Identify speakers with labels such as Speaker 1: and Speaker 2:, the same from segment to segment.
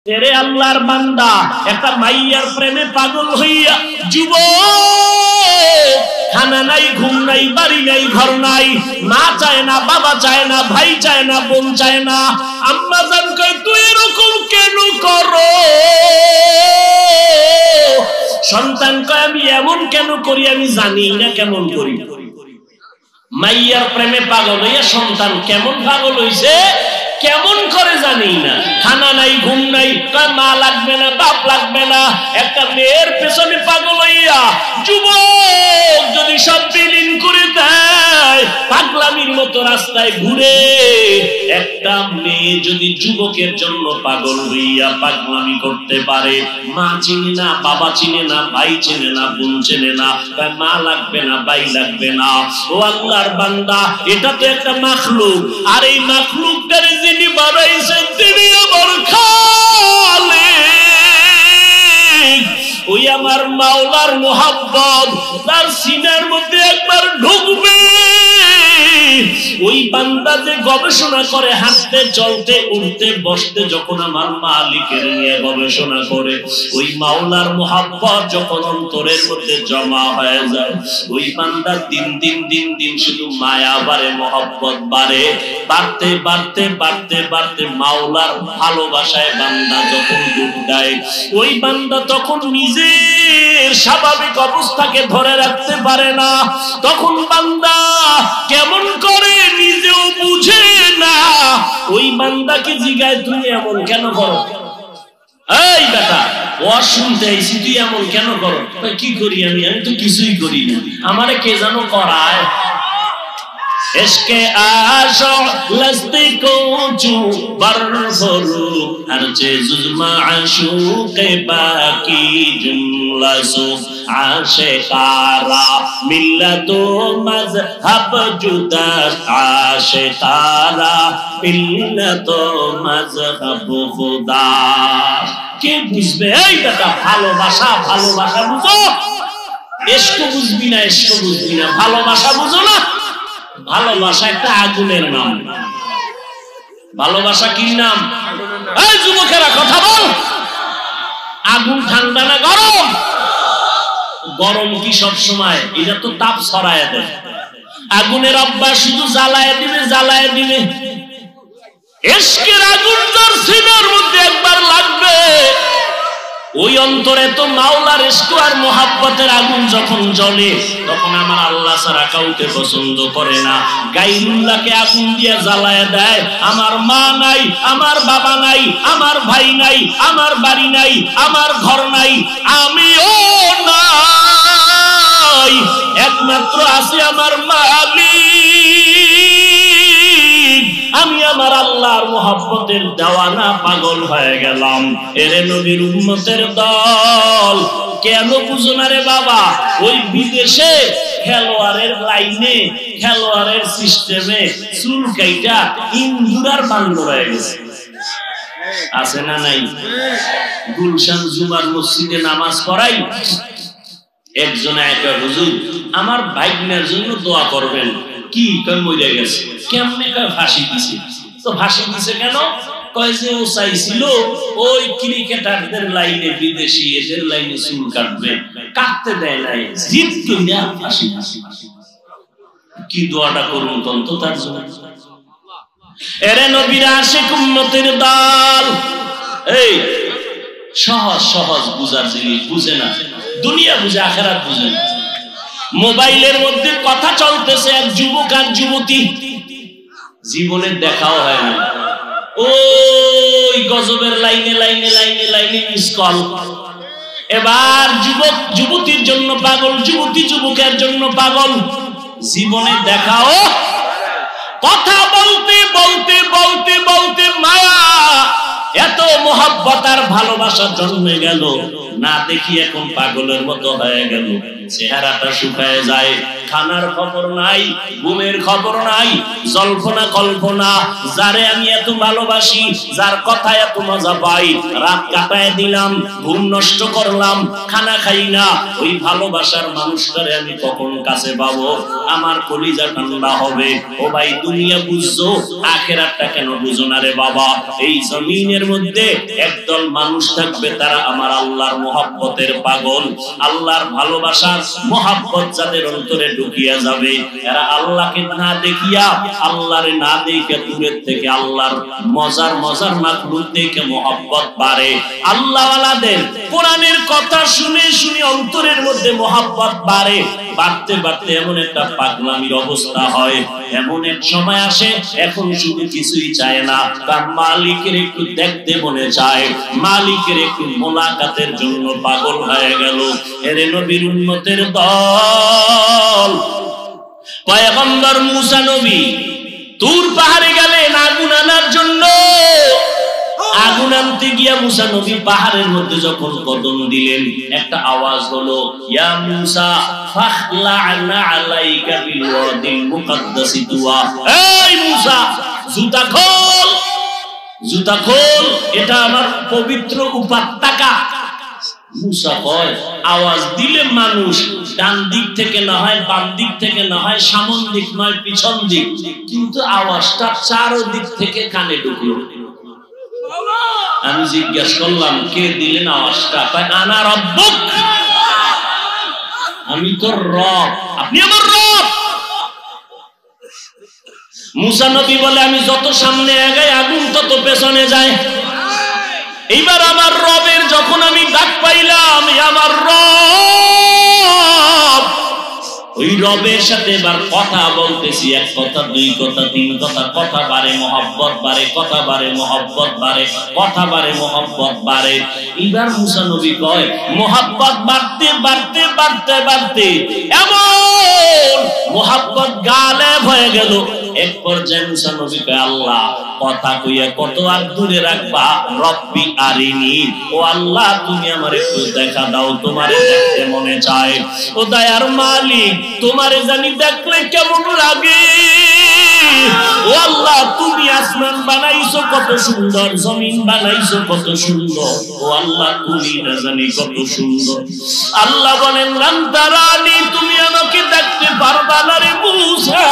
Speaker 1: তেরে আল্লাহর বান্দা একটা মাইয়ার প্রেমে পাগল হইয়া যুবক, খানা নাই, ঘুম নাই, বাড়ি নাই, ঘর নাই, মা চায় না, বাবা চায় না, ভাই চায় না, বোন চায় না। আম্মা জান কয় তুই এরকম কেন করো? সন্তান কয় আমি এমন কেন করি আমি জানি না কেমন করি। মাইয়ার প্রেমে পাগল হইয়া সন্তান কেমন পাগল হইছে কেমন করে জানি না। খানা নাই, ঘুম নাই, মা লাগবে না, বাপ লাগবে না। একটা মেয়ের পেছনে পাগল হইয়া যুবক যদি সব বিলীন করে দেয়, পাগলামির মতো রাস্তায় ঘুরে। একটা মেয়ে যদি যুবকের জন্য পাগল হইয়া পাগলামি করতে পারে, মা চিনে না, বাবা চিনে না, ভাই চিনে না, বোন চিনে না, মা লাগবে না, ভাই লাগবে না। ও আল্লাহর বান্দা, এটা তো একটা মাখলুক, আর এই মাখলুকটারে যিনি বানাইছেন তিনি আমার খালিক। ওই আমার মাওলার মোহাব্বত তার সিনার মধ্যে একবার ঢুকবে। ওই বান্দা যে গবেষণা করে হাঁটতে, চলতে, উঠতে, বসতে, যখন আমার মালিকের নিয়ে গবেষণা করে, ওই মাওলার মোহাব্বত যখন অন্তরের মধ্যে জমা হয়ে যায়, ওই বান্দা দিন দিন দিন দিন শুধু মায়া বাড়ে, মোহাব্বত বাড়ে, বাড়তে বাড়তে বাড়তে বাড়তে মাওলার ভালোবাসায় বান্দা যখন ডুব দেয়, ওই বান্দা তখন নিজের স্বাভাবিক অবস্থাকে ধরে রাখতে পারে না। তখন বান্দা কেমন করে নিজেও বুঝে না। ওই বান্দাকে জিগায় তুই এমন কেন করো? এই বেটা, ওয়াজ শুনতে আইছি, তুই এমন কেন করো? কি করি আমি? আমি তো কিছুই করি না, আমারে কে জানো করায়। इसके आशो लस्ती को चू बरफरू हर चीज माशूक बाकी जुमला सो आशिकारा मिल्लतो मजहब जुदा आशिकारा मिल्लतो मजहब खुदा। কে বুঝবে? এই বেটা, ভালোবাসা ভালোবাসা বুঝো, ইশক বুঝবি না, ইশক বুঝবি না, ভালোবাসা বুঝো না। ভালোবাসা একটা আগুনের নাম। ভালোবাসা কি নাম? এই যুবকেরা কথা বল, আগুন ঠান্ডা না গরম? গরম কি সব সময়? এটা তো তাপ ছড়ায় দেয়। আগুনের অভ্যাস শুধু জ্বালায় দিবে, জ্বালায় দিবে। ইশকের আগুন যার সিনার মধ্যে একবার লাগবে, ওই অন্তরে তো মাওলার ইশক আর মোহাব্বতের আগুন যখন জ্বলে, তখন আমার আল্লাহ ছাড়া কাউকে পছন্দ করে না। গায়রুল্লাহকে আগুন দিয়ে জ্বালায় দেয়। আমার মা নাই, আমার বাবা নাই, আমার ভাই নাই, আমার বাড়ি নাই, আমার ঘর নাই, আমিও নাই, একমাত্র আছে আমার মালিক। আমি আমার আল্লাহর মোহাব্বতের দেওয়ানা, পাগল হয়ে গেলাম। এরে নবীর উম্মতের দল, কেন বুঝো না রে বাবা? ওই বিদেশে খেলোয়াড়ের লাইনে, খেলোয়াড়ের সিস্টেমে চুল কাইটা ইন্দুরার বান্ধ হয়ে গেছে, আছে না নাই? গুলশান জুমার মসজিদে নামাজ পড়াই, একজনে একা, হুজুর আমার ভাগ্নের জন্য দোয়া করবেন। কি কই? মরে গেছে। কেমনে? কয় ফাঁসি দিছে। তো ফাঁসি দিছে কেন? কয় যে ও চাইছিল ওই ক্রিকেটারদের লাইনে, বিদেশি এদের লাইনে চুল কাটবে, কাটতে দেয় নাই, জিদ কইরা ফাঁসি দিছে। কি দোয়াটা করুন তন্ত তার জন্য? এরে নবীর আশিক উম্মতের দল, এই সহজ সহজ বুঝার জিনিস বুঝে না, দুনিয়া বুঝে, আখিরাত বুঝে না। মোবাইলের মধ্যে কথা চলতেছে, এক যুবক আর যুবতী, জীবনে দেখাও হয় না, ওই গজবের লাইনে লাইনে লাইনে লাইনে মিস কল। এবার যুবক যুবতীর জন্য পাগল, যুবতী যুবকের জন্য পাগল, জীবনে দেখাও। কথা বলতে বলতে বলতে বলতে মায়া, এত মোহাব্বত আর ভালোবাসা জন্মে গেল। না দেখি এখন পাগলের মতো হয়ে গেল, চেহারাটা শুকায় যায়, খানার খবর নাই, ঘুমের খবর নাই, জল্পনা কল্পনা। যারে আমি এত ভালোবাসি, যার কথায় এত মজা পাই, রাত কাটায় দিলাম, ঘুম নষ্ট করলাম, খানা খাই না, ওই ভালোবাসার মানুষটারে আমি কখন কাছে পাবো? আমার কলিজা ঠান্ডা হবে। ও ভাই, দুনিয়া বুঝছো, আখিরাতটা কেন বুঝো না রে বাবা? এই জমিনের মধ্যে একদল মানুষ থাকবে, তারা আমার আল্লাহর মহব্বতের পাগল, আল্লাহর ভালোবাসার মহব্বত যাদের অন্তরে ঢুকিয়া যাবে, এরা আল্লাহকে না দেখিয়া, আল্লাহরে না দেখে দূরের থেকে আল্লাহর মজার মজার মাখলুক দেখে মহব্বত বাড়ে। আল্লাহওয়ালাদের কোরআনের কথা শুনে শুনে অন্তরের মধ্যে মহব্বত বাড়ে, বাড়তে বাড়তে এমন একটা পাগলামির অবস্থা হয়, এমন এক সময় আসে এখন শুধু কিছুই চায় না, তার মালিকের একটু দেখতে মনে চায়, মালিকের একটু মোলাকাতের জন্য পাগল হয়ে গেল। এরে নবীর উম্মতের দল, পয়গম্বর মুসা নবী তুর পাহাড়ে গেলেন আগুন আনার জন্য। আগুন আনতে গিয়া মুসা নবী পাহাড়ের মধ্যে যখন কদম দিলেন, একটা আওয়াজ হলো, ইয়া মুসা ফাখলা'না আলাইকা বিল ওয়াদিল মুকাদ্দাসি তুয়া। এই মুসা, জুতা খোল, জুতা খোল, এটা আমার পবিত্র উপত্যকা। মুসা কয়, আওয়াজ দিলে মানুষ ডান দিক থেকে না হয়, বাম দিক থেকে না হয়, সামন দিক নয় পিছন দিক, কিন্তু আওয়াজটা চারদিক থেকে কানে ঢুকলো। আমি জিজ্ঞেস করলাম, কে দিলেন আওয়াজটা? কয়, আনা রব্বুক, আমি তোর রব, আপনি আমার রব। মুসা নবী বলে, আমি যত সামনে আগাই আগুন তত পেছনে যায়। এইবার আমার রবের যখন আমি ডাক পাইলাম, আমার রব, ওই রবের সাথে এবার কথা বলতেছি, এক কথা, দুই কথা, তিন কথা, কথা বাড়ে মহব্বত বাড়ে, কথা বাড়ে মহব্বত বাড়ে, কথা বাড়ে মহব্বত বাড়ে। এবার মুসা নবী কয়, মহব্বত বাড়তে বাড়তে বাড়তে বাড়তে এমন মহব্বত গালেব হয়ে গেল, এক পর্যায়ে মুসা নবী কয়, আল্লাহ, কথা কইয়া কত আর দূরে রাখবা, রব্বি আরিনি, ও আল্লাহ তুমি আমার একটু দেখা দাও, তোমারে দেখতে মনে চায়। ও দয়ার মালিক, তোমারে জানি দেখলে কেমন লাগে। ও আল্লাহ, তুমি আসমান বানাইছো কত সুন্দর, জমিন বানাইছো কত সুন্দর, ও আল্লাহ তুমি না জানি কত সুন্দর। আল্লাহ বলেন, লান্তারানি, তুমি আমাকে দেখতে পারবা না রে মুসা।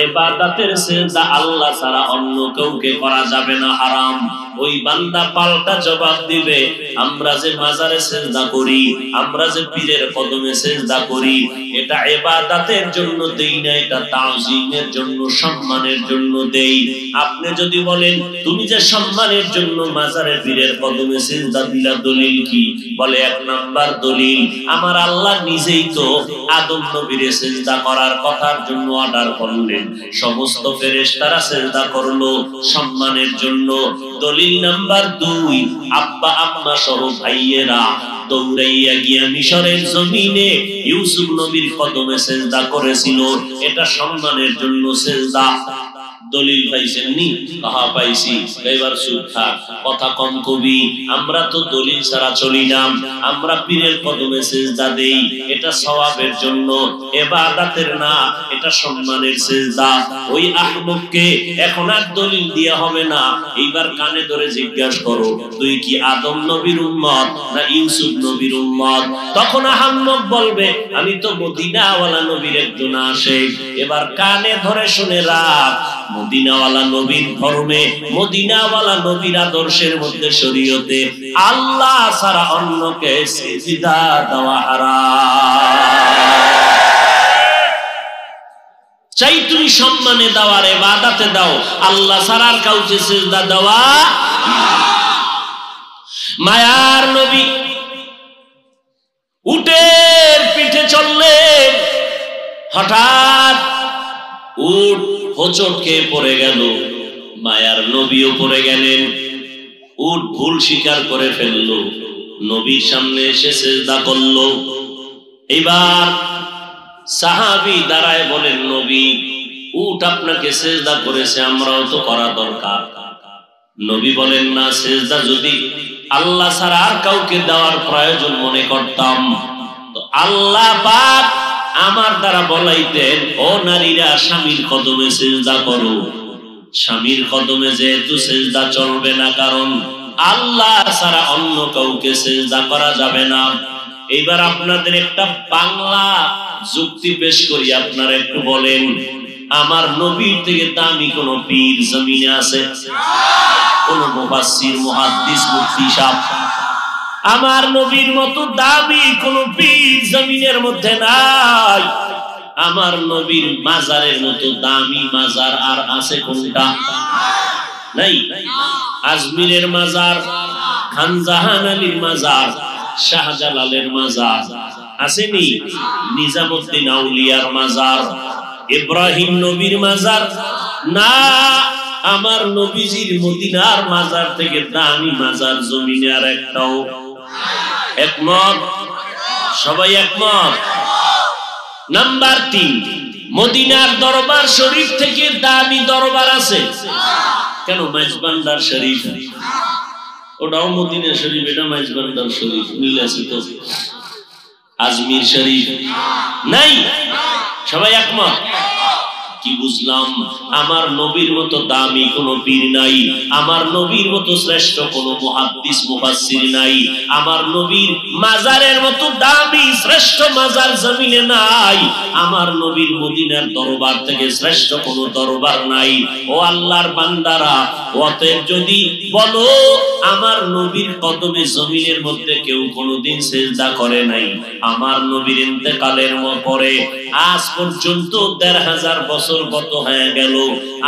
Speaker 1: ইবাদতের সিজদা আল্লাহ ছাড়া অন্য কাউকে করা যাবে না, হারাম। ওই বান্দা পাল্টা জবাব দিবে, আমরা যে মাজারে সিজদা করি, আমরা যে পীরের কদমে সিজদা করি, এটা ইবাদতের জন্য দেই না, এটা তাজিমের জন্য, সম্মানের জন্য দেই। আপনি যদি বলেন তুমি যে সম্মানের জন্য মাজারে পীরের কদমে সিজদা দিলা, দলিল কি? বলে, এক নাম্বার দলিল, আমার আল্লাহ নিজেই তো আদম নবীর সিজদা করার কথার জন্য অর্ডার করলেন, সমস্ত ফেরেশতারা সিজদা করলো সম্মানের জন্য। দলিল নাম্বার 2, আব্বা আম্মা সহ ভাইয়েরা দৌড়াইয়া গিয়া মিশরের জমিনে ইউসুফ নবীর কদমে সিজদা করেছিল, এটা সম্মানের জন্য সিজদা। দলিল পাইছেন নি? কাহা পাইছি। এবার চুপ থাক, কথা কম কবি। আমরা তো দলিল ছাড়া চলি না, আমরা পীরের কদমে সিজদা দেই, এটা সওয়াবের জন্য, ইবাদতের না, এটা সম্মানের সিজদা। ওই আহমককে এখন আর দলিল দিয়া হবে না, এইবার কানে ধরে জিজ্ঞাসা করো, তুই কি আদম নবীর উম্মত না ইউসুফ নবীর উম্মত? তখন আহমক বলবে, আমি তো মদিনাওয়ালা নবীর একজন আশিক। এবার কানে ধরে শুনে রাখ, মদিনাওয়ালা নবীর ধর্মে, মদিনাওয়ালা নবীর আদর্শের মধ্যে, শরীয়তে আল্লাহ ছাড়া অন্যকে সিজদা দেওয়া হারাম। চাই তুমি সম্মানে দেওয়ার, ইবাদতে দাও, আল্লাহ ছাড়া আর কাউকে সিজদা দেওয়া। মায়ার নবী উটের পিঠে চললেন, হঠাৎ উট হোঁচট খেয়ে পড়ে গেল, মায়ার নবীও পড়ে গেলেন। উট ভুল স্বীকার করে ফেললো, নবীর সামনে এসে সিজদা করলো। এবার সাহাবী দাঁড়ায় বলেন, নবী, উট আপনাকে সিজদা করেছে, আমরাও তো করা দরকার। নবী বলেন, না, সিজদা যদি আল্লাহ ছাড়া আর কাউকে দেওয়ার প্রয়োজন মনে করতাম। তো আল্লাহ পাক আমার দ্বারা বলাইতেন, ও নারীরা স্বামীর কদমে সিজদা করো। স্বামীর কদমে যেহেতু সিজদা চলবে না, কারণ আল্লাহ ছাড়া অন্য কাউকে সিজদা করা যাবে না। এবার আপনাদের একটা বাংলা যুক্তি পেশ করি, আপনারা একটু বলেন, আমার নবীর থেকে দামি কোন পীর জমিনে আছে? কোন মুফাসসির, মুহাদ্দিস, মুফতি সাহেব? আমার নবীর মতো দামি কোন পীর জমিনের মধ্যে নাই। আমার নবীর মাজারের মতো দামি মাজার আর আছে কোনটা? নাই। আজমিরের মাজার, খানজাহান আলীর মাজার, শাহজালালের মাজার আসেনি? নিজামুদ্দিন আউলিয়ার মাজার, ইব্রাহিম নবীর মাজার না। আমার নবীজির মদিনার মাজার থেকে দামি মাজার জমিনে আর একটাও। একমত? সবাই একমত? নাম্বার 3, মদিনার দরবার শরীফ থেকে দামি দরবার আছে কেন? মাইজবান্ডার শরীফ, ওটাও মদিনা শরীফ, এটা মাইজবান্ডার শরীফ, মিল আছে তো? আজমির শরীফ নাই। সবাই একমত? কি বুঝলাম? আমার নবীর মতো দামি কোন পীর নাই, আমার নবীর মতো শ্রেষ্ঠ কোন মুহাদ্দিস, মুফাসসির নাই, আমার নবীর মাজারের মতো দামি শ্রেষ্ঠ মাজার জমিনে নাই, আমার নবীর মদিনার দরবার থেকে শ্রেষ্ঠ কোন দরবার নাই। ও আল্লাহর বান্দারা, অতএব যদি বলো আমার নবীর কদমে জমিনের মধ্যে কেউ কোনোদিন সিজদা করে নাই, আমার নবীর ইন্তেকালের পরে আজ পর্যন্ত ১৫০০ বছর কত হয়ে গেল,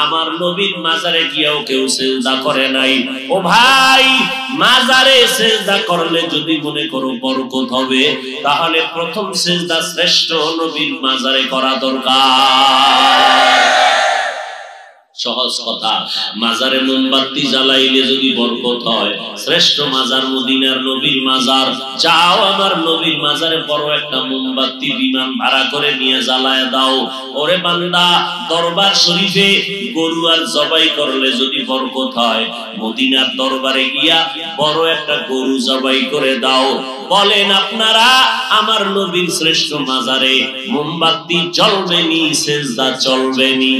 Speaker 1: আমার নবীর মাজারে গিয়েও কেউ সিজদা করে নাই। ও ভাই, মাজারে সিজদা করলে যদি মনে করো বরকত হবে, তাহলে প্রথম সিজদা শ্রেষ্ঠ নবীর মাজারে করা দরকার। সহজ কথা, মাজারে মোমবাতি জ্বালাইলে যদি বরকত হয়, শ্রেষ্ঠ মাজার মদিনার নবীর মাজার। যাও আমার নবীর মাজারে বড় একটা মোমবাতি বিমান ভাড়া করে নিয়ে জ্বালায় দাও। ওরে বান্দা, দরবার শরীফে গরু আর জবাই করলে যদি বরকত হয়, মদিনার দরবারে গিয়া বড় একটা গরু জবাই করে দাও। বলেন আপনারা, আমার নবীর শ্রেষ্ঠ মাজারে মোমবাতি জ্বলবেনি, সিজদা চলবেনি?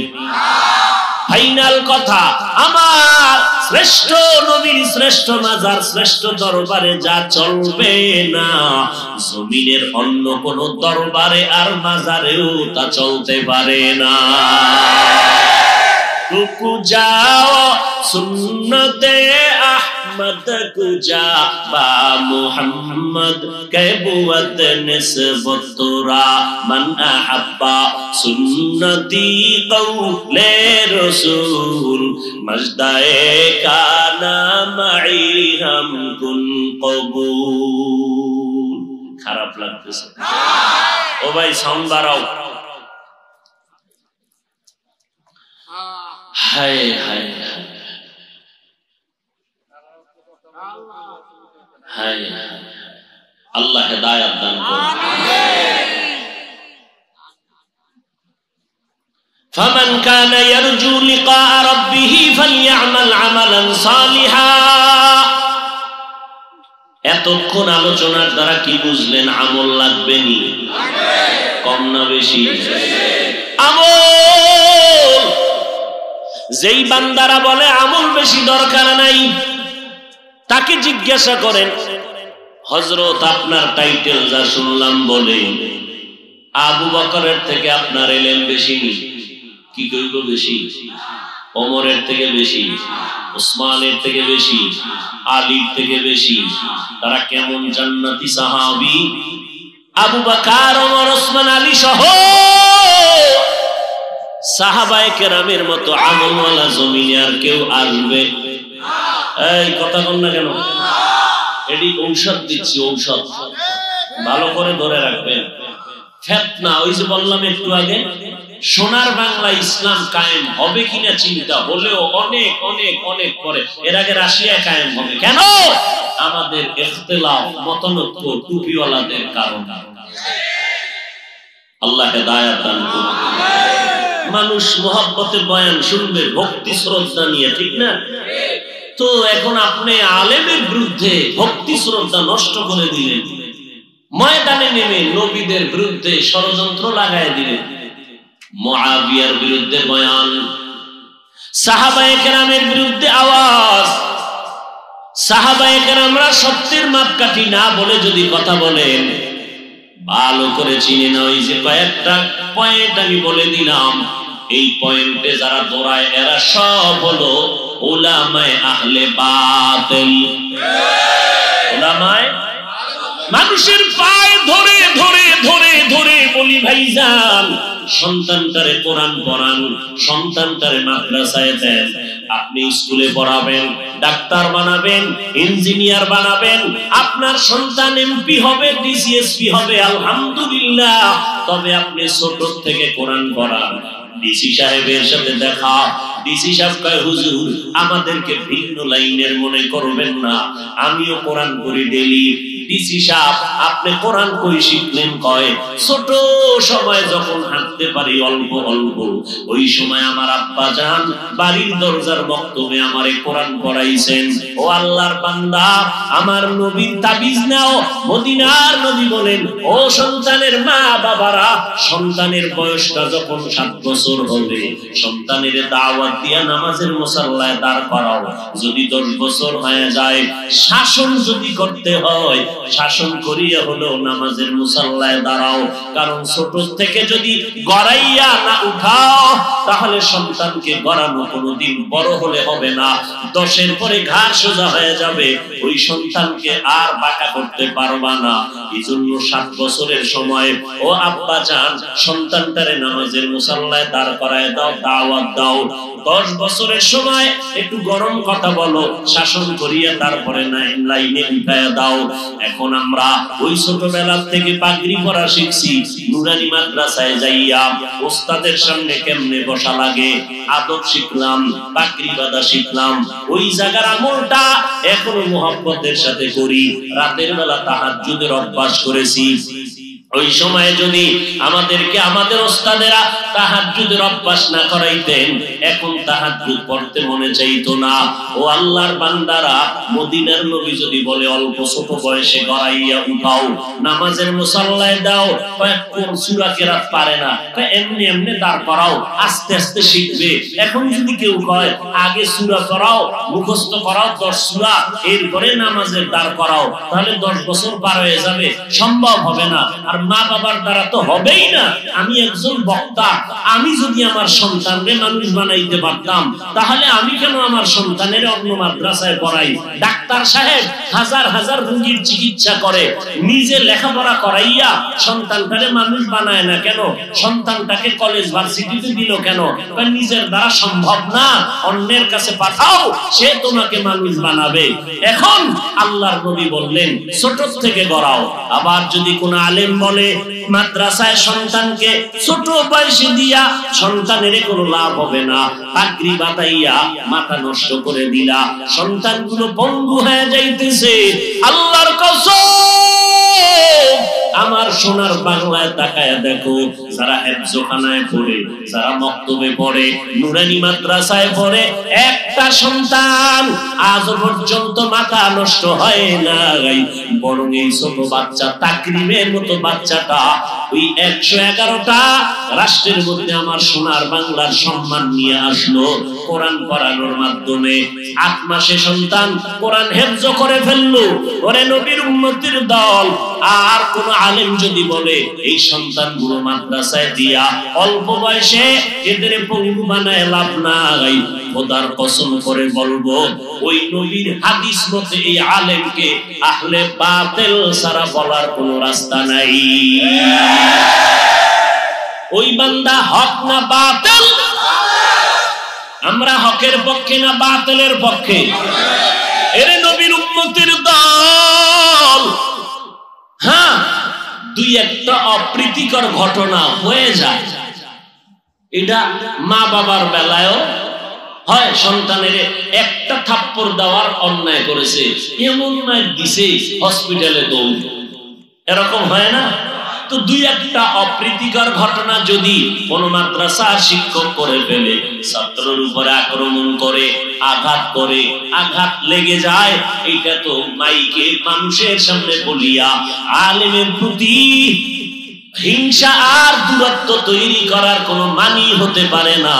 Speaker 1: ফাইনাল কথা, আমার শ্রেষ্ঠ নবীর শ্রেষ্ঠ মাজার, শ্রেষ্ঠ দরবারে যা চলবে না, জমিনের অন্য কোন দরবারে আর মাজারেও তা চলতে পারে না। টুকু যাও সুন্নতে আহমদ কুজা বা মুহাম্মদ কে বুয়ত নিসবত তোরা মান আহাব্বা সুন্নতি কওলে রাসূল মজদায়ে কানা মাই হাম কুন কবুল। খারাপ লাগতেছে? ও ভাই সাউন্ড বাড়াও। হায় হায় হায়, আল্লাহ হেদায়েত দান করুন। ফামান কানা ইয়ারজু লিকা রাব্বিহি ফালইআমাল আমালান সালিহা। এতক্ষণ আলোচনার দ্বারা কি বুঝলেন? আমল লাগবে নি? কম না বেশি? আমল। যেই বান্দারা বলে আমল বেশি দরকার নাই, তাকে জিজ্ঞাসা করেন, হযরত আপনার টাইটেল যা শুনলাম বলে আবু বকরের থেকে আপনার ইলম বেশি, কি কইব বেশি? ওমরের থেকে বেশি, উসমানের থেকে বেশি, আলীর থেকে বেশি। তারা কেমন জান্নাতি সাহাবী? আবু বকর, ওমর, উসমান, আলী সহ সাহাবায়ে কেরামের মতো আমলওয়ালা জমিনে আর কেউ আসবে? এই কথা বল না কেন? এটি ঔষধ দিচ্ছি, ঔষধ ভালো করে ধরে রাখবেন। ফিতনা, ওই যে বললাম একটু আগে, সোনার বাংলা ইসলাম কায়েম হবে কিনা চিন্তা হলেও অনেক অনেক অনেক পরে। এর আগে রাশিয়া কায়েম হবে কেন? আমাদের ইখতিলাফ, মতানৈক্য, টুপিওয়ালাদের কারণে। আল্লাহ হেদায়েত দান করুন। মানুষ মুহাব্বতের বয়ান শুনবে ভক্তি শ্রদ্ধা নিয়ে, ঠিক না? তো এখন আপনি আলেমের বিরুদ্ধে ভক্তি শ্রদ্ধা নষ্ট করে দিলেন, ময়দানে নেমে নবীদের বিরুদ্ধে ষড়যন্ত্র লাগায় দিলেন। মুআবিয়ার বিরুদ্ধে বয়ান, সাহাবায়ে কেরামের বিরুদ্ধে আওয়াজ। সাহাবায়ে কেরামরা সত্যের মাপকাঠি না বলে যদি কথা বলেন, ভালো করে চিনে না। ওই যে কয়েকটা পয়েন্ট আমি বলে দিলাম, এই পয়েন্টে যারা দৌড়ায় এরা সব হলো উলামায়ে আহলে বাতিল। উলামায়ে মানুষের পায়ে ধরে ধরে ধরে ধরে বলি, ভাইজান সন্তানটারে কোরআন পড়ান, সন্তানটারে মাদ্রাসায় দেন। আপনি স্কুলে পড়াবেন, ডাক্তার বানাবেন, ইঞ্জিনিয়ার বানাবেন, আপনার সন্তান এমপি হবে, ডিসিএসপি হবে, আলহামদুলিল্লাহ। তবে আপনি ছোট থেকে কোরআন পড়ান। ডিসি সাহেবের সাথে দেখা, ডিসি সাহেব কয়, হুজুর আমাদেরকে ভিন্ন লাইনের মনে করবেন না, আমিও কোরআন পড়ি ডেইলি। ডিসি সাহেব আপনি কোরআন কই শিখলেন? কয় ছোট সময় যখন হাঁটতে পারি অল্প অল্প, ওই সময় আমার আব্বা জান বাড়ির দরজার বক্তব্যে আমারে কোরআন পড়াইছেন। ও আল্লাহর বান্দা, আমার নবীর তাবিজ নাও। মদিনার নবী বলেন, ও সন্তানের মা বাবারা, সন্তানের বয়সটা যখন 7 বছর হবে, সন্তানের দাওয়াত দিয়া নামাজের মুসাল্লায় দাঁড় করাও। যদি 10 বছর হয়ে যায়, শাসন যদি করতে হয়, শাসন করিয়া হলো নামাজের মুসাল্লায় দাঁড়াও। কারণ ছোট থেকে যদি গড়াইয়া না উঠাও, তাহলে সন্তানকে গড়ানো কোনোদিন বড় হলে হবে না। 10-এর পরে ঘাড় সোজা হয়ে যাবে, ওই সন্তানকে আর বাঁকা করতে পারবা না। এই জন্য 7 বছরের সময় ও আব্বা জান সন্তানটারে নামাজের মুসাল্লায় দাঁড় করায় দাও, দাওয়াত দাও। 10 বছরের সময় একটু গরম কথা বলো, শাসন করিয়া তারপরে লাইনে উঠায় দাও। এখন আমরা ওই ছোটবেলা থেকে পাগড়ি পরা শিখছি, নুরানি মাদ্রাসায় যাইয়া ওস্তাদের সামনে কেমনে বসা লাগে আদব শিখলাম, পাগড়ি বাঁধা শিখলাম। ওই জায়গার আমলটা এখনো মুহাব্বতের সাথে করি। রাতের বেলা তাহাজ্জুদের অভ্যাস করেছি। ওই সময়ে যদি আমাদেরকে আমাদের ওস্তাদেরা তাহাজ্জুদের অভ্যাস না করাইতেন, এখন তাহাজ্জুদ পড়তে মনে চাইতো না। ও আল্লাহর বান্দারা, মদিনার নবী যদি বলে অল্প ছোট বয়সে গড়াইয়া উঠাও, নামাজের মুসাল্লায় দাও, কোন সূরা কেরাত পারে না, এমনি এমনি দাঁড় করাও, আস্তে আস্তে শিখবে। এখন যদি কেউ কয় আগে সূরা করাও, মুখস্থ করাও 10 সূরা, এরপরে নামাজের দাঁড় করাও, তাহলে 10 বছর পার হয়ে যাবে, সম্ভব হবে না। আর মা বাবার দ্বারা তো হবেই না। আমি একজন বক্তা, আমি যদি আমার সন্তানকে মানুষ বানাইতে পারতাম, তাহলে আমি কেন আমার সন্তানের অন্য মাদ্রাসায় পড়াই? ডাক্তার সাহেব হাজার হাজার রোগীর চিকিৎসা করে, নিজে লেখাপড়া করাইয়া সন্তানটারে মানুষ বানায় না কেন? সন্তানটাকে কলেজ ভার্সিটিতে দিল কেন? নিজের দ্বারা সম্ভব না, অন্যের কাছে পাঠাও, সে তোমাকে মানুষ বানাবে। এখন আল্লাহর নবী বললেন ছোট থেকে গড়াও। আবার যদি কোন আলেম বলে মাদ্রাসায় সন্তানকে ছোট বয়সে দিয়া সন্তানের কোনো লাভ হবে না, পাগড়ি বাঁধাইয়া মাথা নষ্ট করে দিলা, সন্তানগুলো পঙ্গু হয়ে যাইতেছে। আল্লাহর কসম, আমার সোনার বাংলায় তাকায়া দেখো, যারা হেফজখানায় পড়ে, যারা মক্তবে পড়ে, নুরানি মাদ্রাসায় পড়ে, একটা সন্তান আজ পর্যন্ত মাথা নষ্ট হয় নাই। বরং এই ছোট বাচ্চা, তাকরিমের মতো বাচ্চাটা ওই 111টা রাষ্ট্রের মধ্যে আমার সোনার বাংলার সম্মান নিয়ে আসলো কোরআন পড়ানোর মাধ্যমে। 8 মাসে সন্তান কোরআন হেফজ করে ফেললো। ওরে নবীর উম্মতের দল, আর কোন আলেম যদি বলে এই সন্তানগুলো মাদ্রাসায় দিয়া অল্প বয়সে এদের পঙ্গু বানায় লাভ নাই, খোদার কসম করে বলবো, ওই নবীর হাদিস মতে এই আলেমকে আহলে বাতিল সারা বলার কোন রাস্তা নাই। ওই বান্দা হক না বাতিল? আমরা হকের পক্ষে না বাতিলের পক্ষে? এরে নবীর উম্মতের দল, হ্যাঁ, 2-1টা অপ্রীতিকর ঘটনা হয়ে যায়। এটা মা বাবার বেলায়ও হয়। সন্তানের একটা থাপ্পড় দেওয়ার অন্যায় করেছে, এমন মায়ের দিছে হসপিটালে দৌড়, এরকম হয় না? তো দুই একটা অপ্রীতিকর ঘটনা যদি কোন মাদ্রাসা শিক্ষক করে ফেলে, ছাত্রের উপরে আক্রমণ করে, আঘাত লেগে যায়, এটা তো মাইকে মানুষের সামনে বলিয়া আলেমের প্রতি হিংসা আর দূরত্ব তৈরি করার কোন মানি হতে পারে না।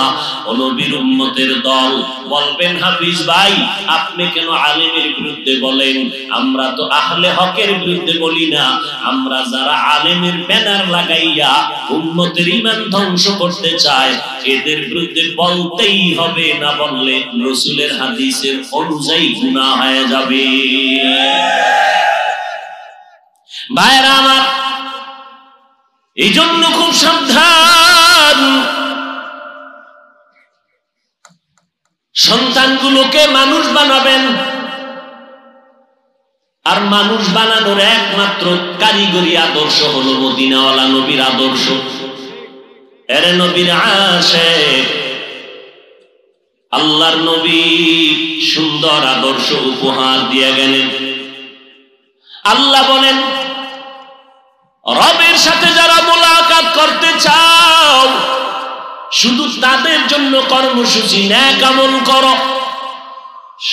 Speaker 1: নবীর উম্মতের দল বলবেন, হাফিজ ভাই আপনি কেন আলেমের বিরুদ্ধে বলেন? আমরা তো আহলে হকের বিরুদ্ধে বলি না, আমরা যারা আলেমের ব্যানার লাগাইয়া উম্মতের ঈমান ধ্বংস করতে চায় এদের বিরুদ্ধে বলতেই হবে, না বললে রাসূলের হাদিসের অনুযায়ী গুনাহ হয়ে যাবে। ভাইরা আমার, এই জন্য খুব সাবধান, সন্তানগুলোকে মানুষ বানাবেন। আর মানুষ বানানোর একমাত্র কারিগরি আদর্শ হলো মদিনাওয়ালা নবীর আদর্শ। এর নবীর আশিক, আল্লাহর নবী সুন্দর আদর্শ উপহার দিয়ে গেলেন। আল্লাহ বলেন, রবের সাথে যারা মোলাকাত করতে চাও শুধু তাদের জন্য কর্মসূচি নেক আমল করো।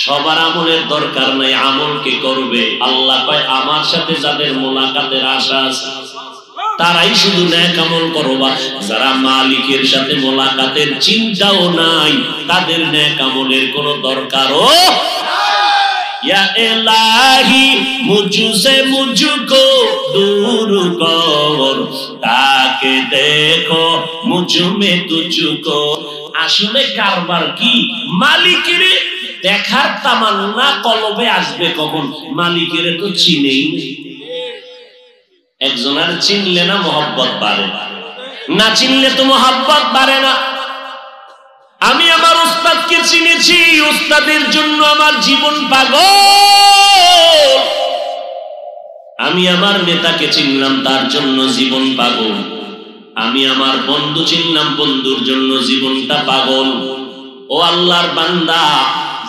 Speaker 1: সবার আমলের দরকার নাই, আমলকে করবে। আল্লাহ কয়, আমার সাথে যাদের মোলাকাতের আশা আছে তারাই শুধু নেক আমল করবা। যারা মালিকের সাথে মোলাকাতের চিন্তাও নাই তাদের নেক আমলের কোনো দরকারও। या इलाही मुझसे मुझको दूर कर, ताके देखो मुझ में तुझको। আসলে কারবার কি? মালিকের দেখার তামান্না কলবে আসবে কখন? মালিকের তো চিনেই একজনের চিনলে না মহব্বত বাড়ে, না চিনলে তো মহব্বত বাড়ে না। আমি আমার উস্তাদকে চিনেছি, উস্তাদের জন্য আমার জীবন পাগল। আমি আমার নেতাকে চিনলাম, তার জন্য জীবন পাগল। আমি আমার বন্ধু চিনলাম, বন্ধুর জন্য জীবনটা পাগল। ও আল্লাহর বান্দা,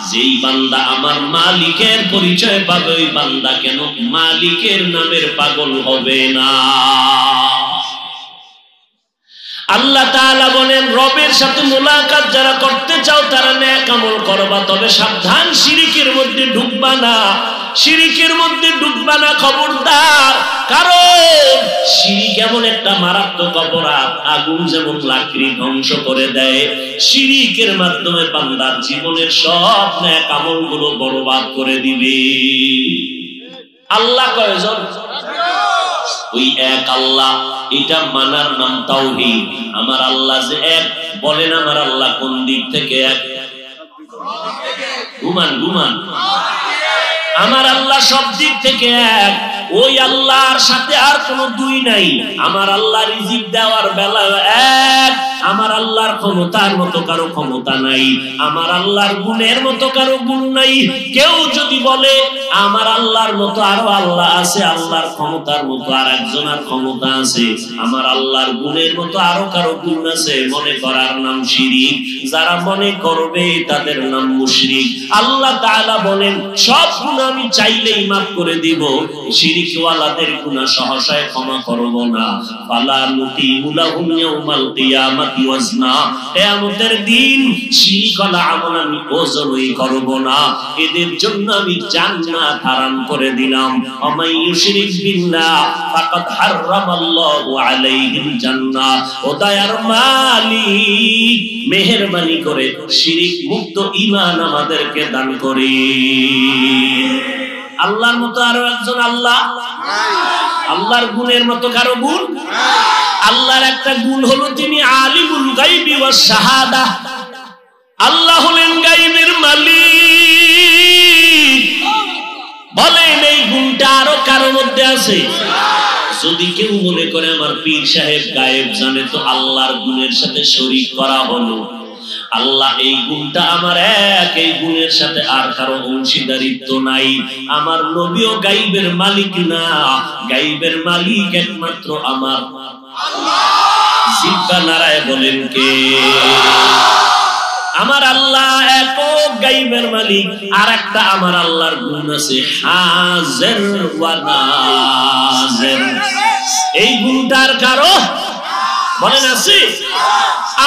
Speaker 1: যেই বান্দা আমার মালিকের পরিচয় পাবে ওই বান্দা কেন মালিকের নামের পাগল হবে না? আল্লাহ তাআলা বলেন, রবের সাথে মোলাকাত যারা করতে চাও তারা নেক আমল করবা, তবে সাবধান, শিরিকের মধ্যে ঢুকবা না। শিরিকের মধ্যে ঢুকবা না, খবরদার। কারণ শিরিক এমন একটা মারাত্মক অপরাধ, আগুন যেমন লাকড়ি ধ্বংস করে দেয়, শিরিকের মাধ্যমে বান্দার জীবনের সব নেক আমলগুলো বরবাদ করে দিবে। আল্লাহ কয়জন? ওই এক আল্লাহ, এটা মানার নাম তাওহীদ। আমার আল্লাহ যে এক, বলেন আমার আল্লাহ কোন দিক থেকে এক? ঘুমান। আমার আল্লাহ সব দিক থেকে এক। ওই আল্লাহর সাথে আর কোনো দুই নাই। আমার আল্লাহ রিজিক দেওয়ার বেলায় এক। আমার আল্লাহর ক্ষমতার মতো কারো ক্ষমতা নাই, আমার আল্লাহর গুণের মতো কারো গুণ নাই। কেউ যদি বলে আমার আল্লাহর মতো আরো আল্লাহ আছে, আল্লাহর ক্ষমতার মতো আর একজনের ক্ষমতা আছে, আমার আল্লাহর গুণের মতো আরো কারো গুণ আছে, মনে করার নাম শিরিক। যারা মনে করবে তাদের নাম মুশরিক। আল্লাহ তাআলা বলেন, সব গুনাহ আমি চাইলেই মাফ করে দিব, শিরিকওয়ালাদের গুনাহ সহসায় ক্ষমা করব না। ফালা নুকিমু লাহুম ইয়াউমাল কিয়ামাতি ওয়াজনা, কিয়ামতের দিন শিরিকওয়ালা আমল আমি ওজনই করব না, এদের জন্য আমি জান্নাত হারাম করে দিলাম। আমাই ইউশরিক বিল্লাহ ফাকাদ হারামাল্লাহু আলাইহিল জান্নাহ। ও দয়ার মালিক, মেহেরবানি করে শিরিক মুক্ত ঈমান আমাদেরকে দান করি। আল্লাহর মতো আরো একজন আল্লাহ? আল্লাহর গুণের মতো কারো গুণ? আল্লাহর একটা গুণ হলো তিনি আলিমুল গায়বি ওয়াস শাহাদা। আল্লাহ হলেন গায়বের মালিক। বলেন এই গুণটা আরো কারোর মধ্যে আছে? যদি কেউ মনে করে আমার পীর সাহেব গায়েব জানে, তো আল্লাহর গুণের সাথে শরীক করা হলো। আল্লাহ এই গুণটা আমার এক, এই গুণের সাথে আর কারো অংশীদারিত্ব নাই। আমার নবীও গায়বের মালিক না, গায়বের মালিক একমাত্র আমার আল্লাহ। জিব্বা নারায় বলেন কে? আমার আল্লাহ একক গায়বের মালিক। আর একটা আমার আল্লাহর গুণ আছে, হাজির ওয়া নাজির। এই গুণটার কারো বলেন আছে?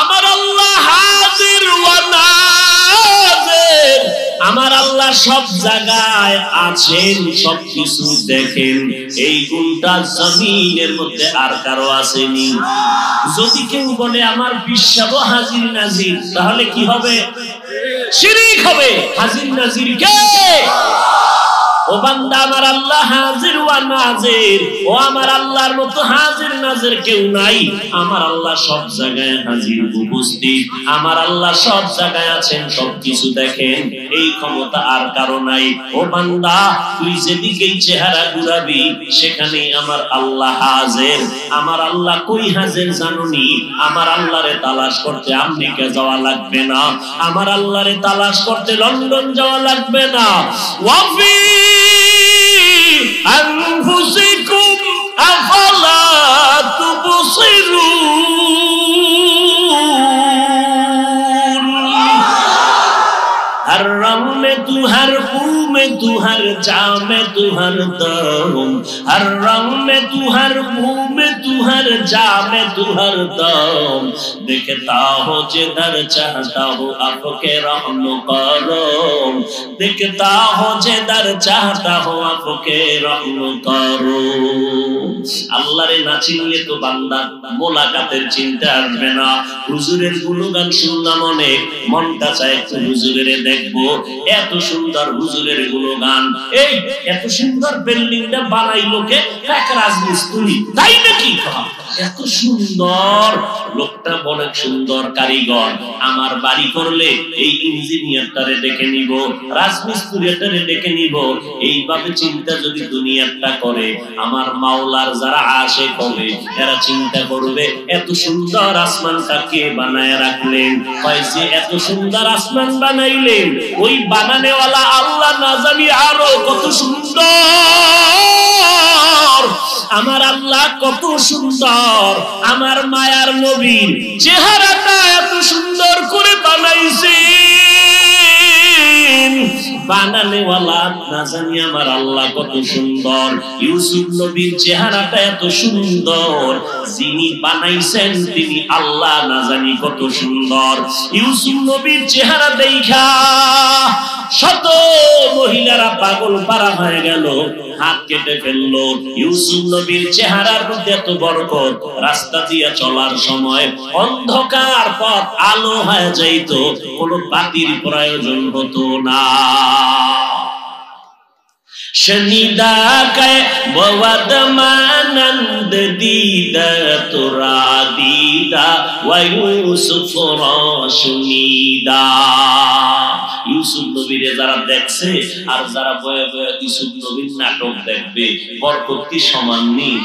Speaker 1: আমার আল্লাহ হাজির ওয়া নাজির, আমার আল্লাহ সব জায়গায় আছেন, সবকিছু দেখেন। এই গুণটা জমিনের মধ্যে আর কারো আসেনি। যদি কেউ বলে আমার বিশ্বাস হাজির নাজির, তাহলে কি হবে? শিরক হবে। হাজির নাজির কে? ও বান্দা, আমার আল্লাহ হাজির ওয়া নাজির। ও আমার আল্লাহর মতো হাজির নাজির কেউ নাই। আমার আল্লাহ সব জায়গায় হাজির উপস্থিত, আমার আল্লাহ সব জায়গায় আছেন, সবকিছু দেখেন। এই ক্ষমতা আর কারো নাই। ও বান্দা, তুই যেদিকেই চেহারা ঘুরাবি সেখানেই আমার আল্লাহ হাজির। আমার আল্লাহ কই হাজির জানুনি? আমার আল্লাহরে তালাশ করতে আমেরিকা যাওয়া লাগবে না, আমার আল্লাহরে তালাশ করতে লন্ডন যাওয়া লাগবে না। ওয়াফি أنفسكم أفلا تبصرون हर रंग में तू, हर बू में तू, हर जा में तू, हर दम, हर रंग में तू, हर बू में तू, हर जा में तू, हर दम, देखता हो जिधर चाहता हो आपके रहम करो, देखता हो जिधर चाहता हो आपके रहम करो। আল্লাহরে না চিনলে তো বান্দা মোলাকাতের চিন্তা আসবে না। হুজুরের গুণগান শুনলাম অনেক, মনটা চায় একটু হুজুরের দেখবো। এত সুন্দর হুজুরের গুণগান, এই এত সুন্দর বিল্ডিংটা বানাইলো কে? এক রাজমিস্ত্রি, তাই নাকি? এত সুন্দর লোকটা, অনেক সুন্দর কারিগর। আমার বাড়ি করলে এই ইঞ্জিনিয়ারটারে ডেকে নিব, রাজমিস্ত্রিটারে ডেকে নিব। এইভাবে চিন্তা যদি দুনিয়াটা করে, আমার মাওলার যারা আশিক হবে এরা চিন্তা করবে এত সুন্দর আসমানটা কে বানায় রাখলেন? কইছে এত সুন্দর আসমান বানাইলেন, ওই বানানেওয়ালা আল্লাহ না জানি আরো কত সুন্দর। আমার আল্লাহ কত সুন্দর, আমার মায়ার নবীর চেহারাটা এত সুন্দর করে বানাইছেন। বানানেওয়ালা না জানি আমার আল্লাহ কত সুন্দর। ইউসুফ নবীর চেহারাটা এত সুন্দর, যিনি বানাইছেন তিনি আল্লাহ না জানি কত সুন্দর। ইউসুফ নবীর চেহারা দেখা শত মহিলারা পাগল পারা হয়ে গেল, হাত কেটে ফেললো। ইউসুফ নবীর চেহারার মধ্যে এত বরকত, রাস্তা দিয়ে চলার সময় অন্ধকার পথ আলো হয়ে যাইত, কোনো বাতির প্রয়োজন হতো না। शनिदा के बवद मानंद दीदा तुरा दीदा वयूसुफ रोशनीदा। ইউসুফ নবীরে যারা দেখছে আর যারা বয়ে বয়ে ইউসুফ নবীর নাটক দেখবে, বরকত কি সমান নেই?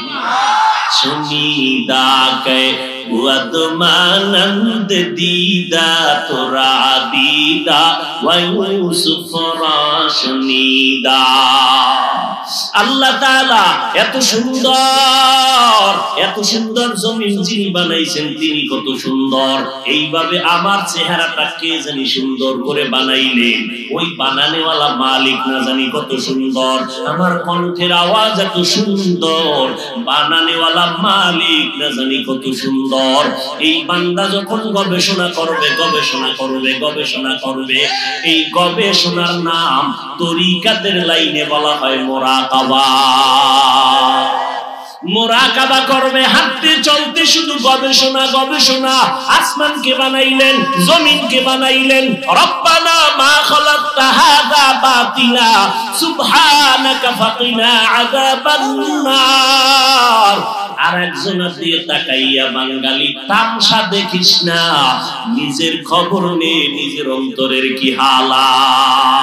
Speaker 1: শনিদা কে বवद मानंद दीदा तुरा दीदा वयूसुफ रोशनीदा। আল্লাহ তাআলা এত সুন্দর জমিন যিনি বানাইছেন তিনি কত সুন্দর। এইভাবে আমার চেহারাটা কে জানি সুন্দর করে বানাইলেন, ওই বানানেওয়ালা মালিক না জানি কত সুন্দর। আমার কণ্ঠের আওয়াজ এত সুন্দর, বানানেওয়ালা মালিক না জানি কত সুন্দর। এই বান্দা যখন গবেষণা করবে এই গবেষণার নাম তরিকাতের লাইনে বলা হয় মুরাকাবা। মুরাকাবা করবে, হাঁটতে চলতে শুধু গবেষণা। আসমানকে বানাইলেন, জমিনকে বানাইলেন। রব্বানা মা খালাকতা হাযা বাতিলা সুবহানাকা ফাকিনা আযাবান নার। আর একজনের দিয়ে তাকাইয়া বাঙালি তামসা দেখিস না, নিজের খবর নে নিজের অন্তরের কি হালাত।